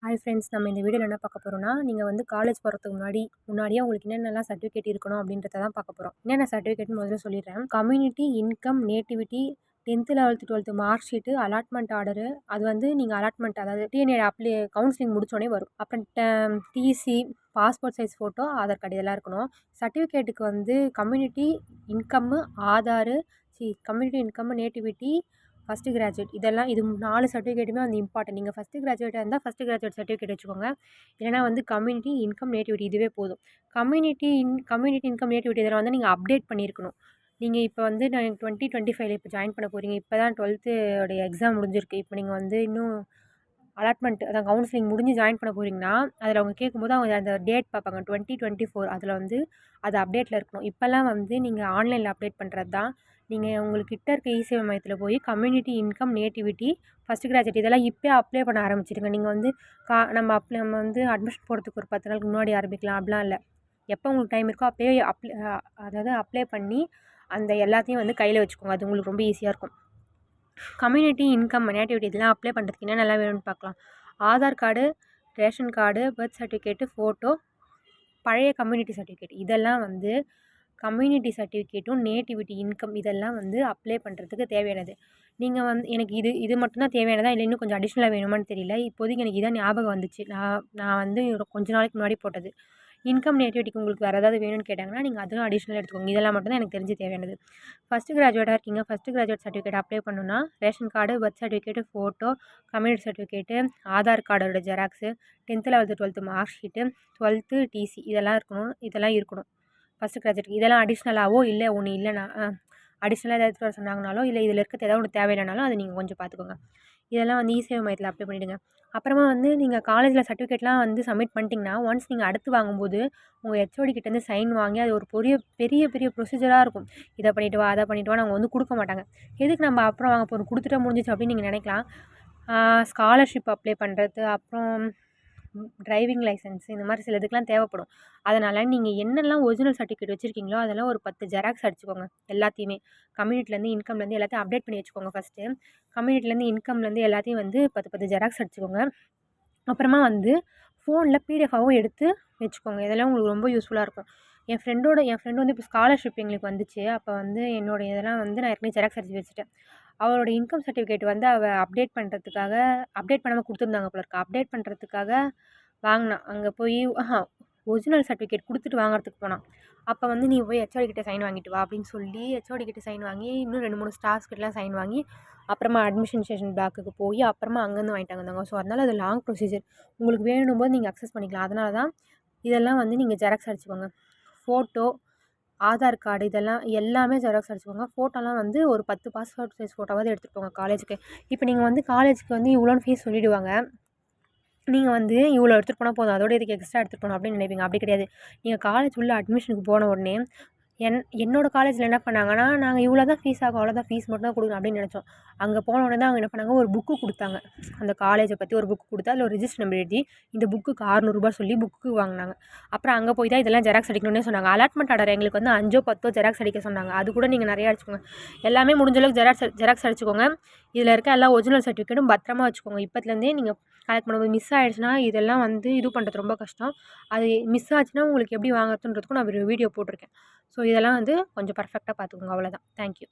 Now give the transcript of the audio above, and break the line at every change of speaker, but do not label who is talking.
Hi friends, நம்ம இந்த வீடியோவில் என்ன பார்க்க போகிறோம்னா, நீங்கள் வந்து காலேஜ் போகிறதுக்கு முன்னாடியே உங்களுக்கு என்னென்னலாம் சர்டிஃபிகேட் இருக்கணும் அப்படின்றத தான் பார்க்க போகிறோம். என்னென்ன சர்டிஃபிகேட்னு முதல்ல சொல்லிடுறேன். Community, income, nativity, 10th 11th 12th mark sheet, allotment order. அது வந்து நீங்கள் அலாட்மெண்ட் அதாவது டிஎன்ஏ கவுன்சிலிங் முடிச்சோடனே வரும். அப்புறம் TC, passport size photo, Aadhaar card இதெல்லாம் இருக்கணும். சர்டிஃபிகேட்டுக்கு வந்து community, income, Aadhaar, community income, nativity, first graduate இது 4 சர்டிஃபிகேட்டுமே வந்து இம்பார்ட்டன்ட். நீங்கள் ஃபஸ்ட்டு கிராஜுவேட்டாக இருந்தால் ஃபஸ்ட்டு கிராஜுவேட் சர்டிஃபிகேட் வச்சுக்கோங்க. இல்லைனா வந்து கம்யூனிட்டி, இன்கம், நேட்டிவிட்டி இதுவே போதும். கம்யூனிட்டி இன்கம், நேட்டிவிட்டி இதெல்லாம் வந்து நீங்கள் அப்டேட் பண்ணியிருக்கணும். நீங்கள் இப்போ வந்து நான் 2025 இப்போ ஜாயின் பண்ண போகிறீங்க. இப்போ தான் 12th உடைய எக்ஸாம் முடிஞ்சிருக்கு. இப்போ நீங்கள் வந்து இன்னும் அலாட்மெண்ட் அதான் கவுன்சிலிங் முடிஞ்சு ஜாயின் பண்ண போகிறீங்கன்னா, அதில் அவங்க கேட்கும்போது அவங்க அந்த டேட் பார்ப்பாங்க 2024. அதில் வந்து அது அப்டேட்டில் இருக்கணும். இப்போல்லாம் வந்து நீங்கள் ஆன்லைனில் அப்டேட் பண்ணுறது தான். நீங்கள் உங்களுக்கு கிட்ட இருக்க இ-சேவை மையத்தில் போய் community, income, nativity, first graduate இதெல்லாம் இப்போயே அப்ளை பண்ண ஆரம்பிச்சிடுங்க. நீங்கள் வந்து நம்ம வந்து அட்மிஷன் போடுறதுக்கு ஒரு 10 நாளுக்கு முன்னாடி ஆரம்பிக்கலாம் அப்படிலாம் இல்லை. எப்போ உங்களுக்கு டைம் இருக்கோ அப்போயே அப்ளை பண்ணி அந்த எல்லாத்தையும் வந்து கையில் வச்சுக்கோங்க. அது உங்களுக்கு ரொம்ப ஈஸியாக இருக்கும். கம்யூனிட்டி, இன்கம், நேட்டிவிட்டி இதெல்லாம் அப்ளை பண்ணுறதுக்கு என்னென்னலாம் வேணும்னு பார்க்கலாம். Aadhaar card, ration card, birth certificate, photo, பழைய கம்யூனிட்டி சர்டிஃபிகேட் இதெல்லாம் வந்து கம்யூனிட்டி சர்டிஃபிகேட்டும், நேட்டிவிட்டி, இன்கம் இதெல்லாம் வந்து அப்ளை பண்ணுறதுக்கு தேவையானது. நீங்கள் வந்து எனக்கு இது மட்டும் தான் தேவையானதா இல்லை இன்னும் கொஞ்சம் அடிஷ்னலாக வேணுமான்னு தெரியல. இப்போதைக்கு எனக்கு இதான் ஞாபகம் வந்துச்சு. நான் வந்து கொஞ்ச நாளைக்கு முன்னாடி போட்டது. இன்கம், நேட்டிவிட்டிக்கு உங்களுக்கு வேறு ஏதாவது வேணும்னு கேட்டாங்கன்னா நீங்கள் அதுவும் அடிஷ்னலாக எடுத்துக்கோங்க. இதெல்லாம் மட்டும் தான் எனக்கு தெரிஞ்சு தேவையானது. ஃபஸ்ட்டு கிராஜுவேட்டாக இருக்கீங்க. ஃபஸ்ட்டு கிராஜுவேட் சர்டிஃபிகேட் அப்ளை பண்ணணும்னா ration card, birth certificate, photo, community certificate, Aadhaar கார்டோட xerox, 10th 11th 12th mark sheet, 12th DC இதெல்லாம் இருக்கணும். ஃபஸ்ட்டு கிராஜுவேட் இதெல்லாம் அடிஷ்னலாகவோ இல்லை ஒன்று இல்லைனா அடிஷ்னலாக ஏதாவது எடுத்துகிட்டு வர சொன்னாங்கனாலோ இல்லை இதில் இருக்கிறது ஏதாவது ஒன்று தேவையில்லைனாலும் அதை நீங்கள் கொஞ்சம் பார்த்துக்கோங்க. இதெல்லாம் வந்து இ-சேவை மையத்தில் அப்ளை பண்ணிவிடுங்க. அப்புறமா வந்து நீங்கள் காலேஜில் சர்டிஃபிகேட்லாம் வந்து சப்மிட் பண்ணிட்டீங்கன்னா ஒன்ஸ் நீங்கள் அடுத்து வாங்கும்போது உங்கள் ஹெச்ஓடி கிட்டேருந்து சைன் வாங்கி அது ஒரு பெரிய ப்ரொசீஜராக இருக்கும். இதை பண்ணிவிட்டு வா அதை பண்ணிவிட்டு வா அவங்க வந்து கொடுக்க மாட்டாங்க. எதுக்கு நம்ம அப்புறம் வாங்க போகிறோம் கொடுத்துட்டா முடிஞ்சிச்சு அப்படின்னு நீங்கள் நினைக்கலாம். ஸ்காலர்ஷிப் அப்ளை பண்ணுறது, அப்புறம் டிரைவிங் லைசன்ஸ் இந்த மாதிரி சில இதுக்கெலாம் தேவைப்படும். அதனால் நீங்கள் என்னெல்லாம் ஒரிஜினல் சர்டிஃபிகேட் வச்சுருக்கீங்களோ அதெல்லாம் ஒரு 10 ஜெராக்ஸ் அடிச்சுக்கோங்க. எல்லாத்தையுமே கம்யூனிட்டிலேருந்து, இன்கம்லேருந்து எல்லாத்தையும் அப்டேட் பண்ணி வச்சுக்கோங்க ஃபஸ்ட்டு. கம்யூனிட்டிலேருந்து, இன்கம்லேருந்து எல்லாத்தையும் வந்து 10 ஜெராக்ஸ் அடிச்சுக்கோங்க. அப்புறமா வந்து ஃபோனில் பிடிஎஃபாகவும் எடுத்து வச்சுக்கோங்க. இதெல்லாம் உங்களுக்கு ரொம்ப யூஸ்ஃபுல்லாக இருக்கும். என் ஃப்ரெண்டு வந்து இப்போ ஸ்காலர்ஷிப் எங்களுக்கு வந்துச்சு. அப்போ வந்து என்னோடய இதெல்லாம் வந்து நான் ஏற்கனவே ஜெராக்ஸ் அடிச்சு வச்சுட்டேன். அவளோட இன்கம் சர்டிஃபிகேட் வந்து அவள் அப்டேட் பண்ணாமல் கொடுத்துருந்தாங்க போல இருக்கு. அப்டேட் பண்ணுறதுக்காக வாங்கினா அங்கே போய் ஒரிஜினல் சர்டிஃபிகேட் கொடுத்துட்டு வாங்குறதுக்கு போனான். அப்போ வந்து நீ போய் ஹெச்ஓடி கிட்ட சைன் வாங்கிட்டு வா அப்படின்னு சொல்லி ஹெச்ஓடி கிட்ட சைன் வாங்கி இன்னும் 2-3 ஸ்டாஃப்ஸ் கிட்டலாம் சைன் வாங்கி அப்புறமா அட்மிஷன் பிளாக்குக்கு போய் அப்புறமா அங்கேருந்து வாங்கிட்டாங்க வந்தாங்க. ஸோ அதனால் அது லாங் ப்ரொசீஜர். உங்களுக்கு வேணும் போது நீங்கள் அக்சஸ் பண்ணிக்கலாம். அதனால தான் இதெல்லாம் வந்து நீங்கள் ஜெராக்ஸ் அடிச்சுக்கோங்க. ஃபோட்டோ, ஆதார் கார்டு இதெல்லாம் எல்லாமே ஜெராக்ஸ் அடிச்சுக்கோங்க. ஃபோட்டோலாம் வந்து ஒரு 10 பாஸ்போர்ட் சைஸ் ஃபோட்டோவாவது எடுத்துகிட்டு போங்க காலேஜுக்கு. இப்போ நீங்கள் வந்து காலேஜுக்கு வந்து இவ்வளோன்னு ஃபீஸ் சொல்லிவிடுவாங்க. நீங்கள் வந்து இவ்வளோ எடுத்துகிட்டு போனால் போதும் அதோட இதுக்கு எக்ஸ்ட்ரா எடுத்துகிட்டு போகணும் அப்படின்னு நினைப்பீங்க. அப்படி கிடையாது. நீங்கள் காலேஜ் உள்ள அட்மிஷனுக்கு போன உடனே என்னோட காலேஜில் என்ன பண்ணாங்கன்னா, நாங்கள் இவ்வளோ தான் ஃபீஸ் ஆகும் அவ்வளோதான் ஃபீஸ் மட்டும் தான் கொடுக்கணும் அப்படின்னு நினச்சோம். அங்கே போன உடனே தான் அவங்க என்ன பண்ணாங்க, ஒரு புக்கு கொடுத்தாங்க. அந்த காலேஜை பற்றி ஒரு புக்கு கொடுத்தா அதில் ஒரு ரிஜிஸ்டர் நம்பர் எழுதி இந்த புக்குக்கு ₹600 சொல்லி புக்கு வாங்கினாங்க. அப்புறம் அங்கே போய் தான் இதெல்லாம் ஜெராக்ஸ் அடிக்கணும்னே சொன்னாங்க. அலாட்மெண்ட் ஆர்டர் எங்களுக்கு வந்து 5 10 ஜெராக்ஸ் அடிக்க சொன்னாங்க. அது கூட நீங்கள் நிறையா அடிச்சுக்கோங்க. எல்லாமே முடிஞ்ச அளவுக்கு ஜெராக்ஸ் அடிச்சுக்கோங்க. இதில் இருக்க எல்லா ஒரிஜினல் சர்டிஃபிகேட்டும் பத்திரமா வச்சுக்கோங்க. இப்போத்துலேருந்தே நீங்கள் கலெக்ட் பண்ணும்போது மிஸ் ஆகிடுச்சுன்னா இதெல்லாம் வந்து இது பண்ணுறது ரொம்ப கஷ்டம். அது மிஸ் ஆச்சுன்னா உங்களுக்கு எப்படி வாங்குறதுன்றதுக்கும் நான் ஒரு வீடியோ போட்டிருக்கேன். ஸோ இதெல்லாம் வந்து கொஞ்சம் பர்ஃபெக்டாக பார்த்துக்கோங்க. அவ்வளோதான். தேங்க்யூ.